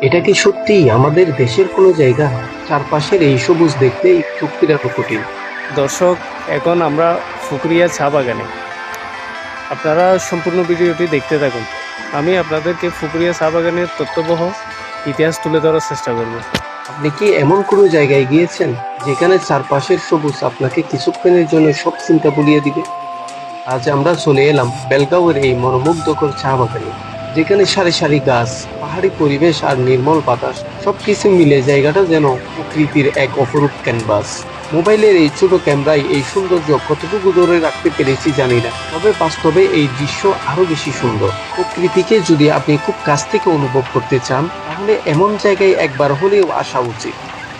এটা কি সত্যিই আমাদের দেশের কোনো জায়গা? চারপাশের এই সবুজ দেখলেই চোখ ফেরানো কঠিন। দর্শক, এখন আমরা ফুকরিয়া চা বাগানে। আপনারা সম্পূর্ণ ভিডিওটি দেখতে থাকুন। আমি আপনাদেরকে ফুকরিয়া চা বাগানের তথ্যবহ ইতিহাস তুলে ধরার চেষ্টা করব। আপনি কি এমন কোনো জায়গায় গিয়েছেন যেখানে চারপাশের সবুজ আপনাকে কিছুক্ষণের জন্য সব চিন্তা ভুলিয়ে দিবে? আজ আমরা চলে এলাম বেলগাঁওয়ের এই মনোমুগ্ধকর চা বাগানে, যেখানে সারি সারি গাছ, পাহাড়ি পরিবেশ আর নির্মল বাতাস সবকিছু মিলে জায়গাটা যেন প্রকৃতির এক অপরূপ ক্যানভাস। মোবাইলের এই ছোট ক্যামেরায় এই সৌন্দর্য কতটুকু ধরে রাখতে পেরেছি জানি না, তবে বাস্তবে এই দৃশ্য আরো বেশি সুন্দর। প্রকৃতিকে যদি আপনি খুব কাছ থেকে অনুভব করতে চান, তাহলে এমন জায়গায় একবার হলেও আসা উচিত।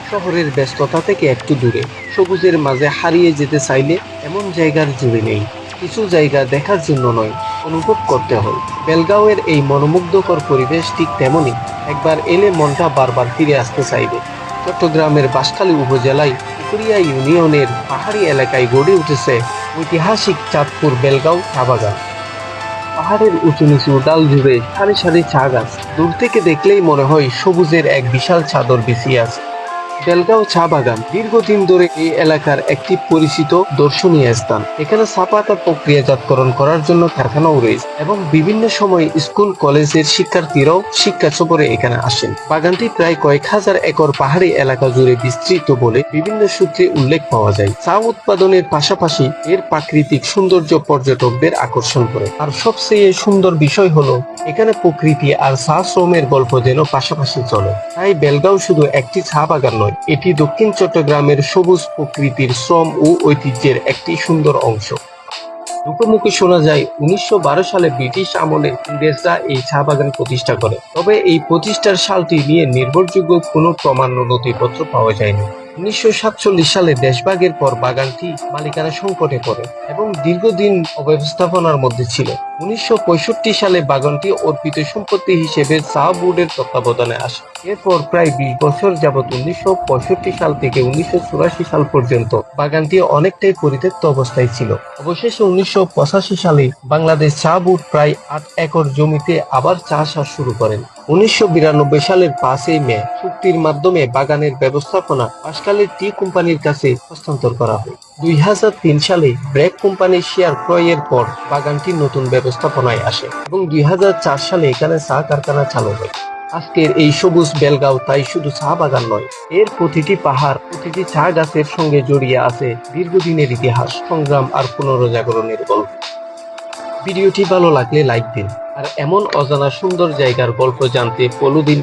শহরের ব্যস্ততা থেকে একটু দূরে, সবুজের মাঝে হারিয়ে যেতে চাইলে এমন জায়গার জুড়ে নেই। কিছু জায়গা দেখার জন্য নয়, অনুভব করতে হয়। বেলগাঁওয়ের এই মনোমুগ্ধকর পরিবেশ ঠিক তেমনই, একবার এলে মনটা বারবার ফিরে আসতে চাইবে। চট্টগ্রামের বাঁশখালী উপজেলায় পুকুরিয়া ইউনিয়নের পাহাড়ি এলাকায় গড়ে উঠেছে ঐতিহাসিক চাঁদপুর বেলগাঁও চা বাগান। পাহাড়ের উঁচু নিচু ডাল জুড়ে সারি সারি চা গাছ, দূর থেকে দেখলেই মনে হয় সবুজের এক বিশাল চাদর বিছিয়ে আছে। বেলগাঁও চা বাগান দীর্ঘদিন ধরে এই এলাকার একটি পরিচিত দর্শনীয় স্থান। এখানে চা পাতা প্রক্রিয়াজাতকরণ করার জন্য কারখানাও রয়েছে এবং বিভিন্ন সময় স্কুল কলেজের শিক্ষার্থীরাও শিক্ষা সফরে এখানে আসেন। বাগানটি প্রায় কয়েক হাজার একর পাহাড়ি এলাকা জুড়ে বিস্তৃত বলে বিভিন্ন সূত্রে উল্লেখ পাওয়া যায়। চা উৎপাদনের পাশাপাশি এর প্রাকৃতিক সৌন্দর্য পর্যটকদের আকর্ষণ করে। আর সবচেয়ে সুন্দর বিষয় হলো এখানে প্রকৃতি আর চা শ্রমের গল্প যেন পাশাপাশি চলে। তাই বেলগাঁও শুধু একটি চা বাগান নয়, এটি দক্ষিণ চট্টগ্রামের সবুজ প্রকৃতির শ্রম ও ঐতিহ্যের একটি সুন্দর অংশ। লোকমুখে শোনা যায় 1912 সালে ব্রিটিশ আমলে ইংরেজরা এই চা বাগান প্রতিষ্ঠা করে, তবে এই প্রতিষ্ঠার সালটি নিয়ে নির্ভরযোগ্য কোনো প্রমাণ ও নথিপত্র পাওয়া যায়নি। 1947 সালে দেশভাগের পর বাগানটি মালিকানা সংকটে পড়ে এবং দীর্ঘদিন অব্যবস্থাপনার মধ্যে ছিল। 1965 সালে বাগানটি অর্পিত সম্পত্তি হিসেবে চা বোর্ডের তত্ত্বাবধানে আসে। এরপর প্রায় 20 বছর যাবৎ 1965 সাল থেকে 1984 সাল পর্যন্ত বাগানটি অনেকটাই পরিত্যক্ত অবস্থায় ছিল। অবশেষে 1985 সালে বাংলাদেশ চা বোর্ড প্রায় 8 একর জমিতে আবার চাষ শুরু করেন। 1992 সালের 5 মে চুক্তির মাধ্যমে বাগানের ব্যবস্থাপনা বাঁশখালী টি কোম্পানির কাছে হস্তান্তর করা হয়। 2003 সালে ব্র্যাক কোম্পানির শেয়ার ক্রয়ের পর বাগানটি নতুন ব্যবস্থাপনায় আসে এবং 2004 সালে এখানে চা কারখানা চালু হয়। আজকের এই সবুজ বেলগাঁও তাই শুধু চা বাগান নয়, এর প্রতিটি পাহাড়, প্রতিটি চা গাছের সঙ্গে জড়িয়ে আছে দীর্ঘদিনের ইতিহাস, সংগ্রাম আর পুনর্জাগরণের গল্প। ভিডিওটি ভালো লাগলে লাইক দিন, আর এমন অজানা সুন্দর জায়গার গল্প জানতে ফলো দিন।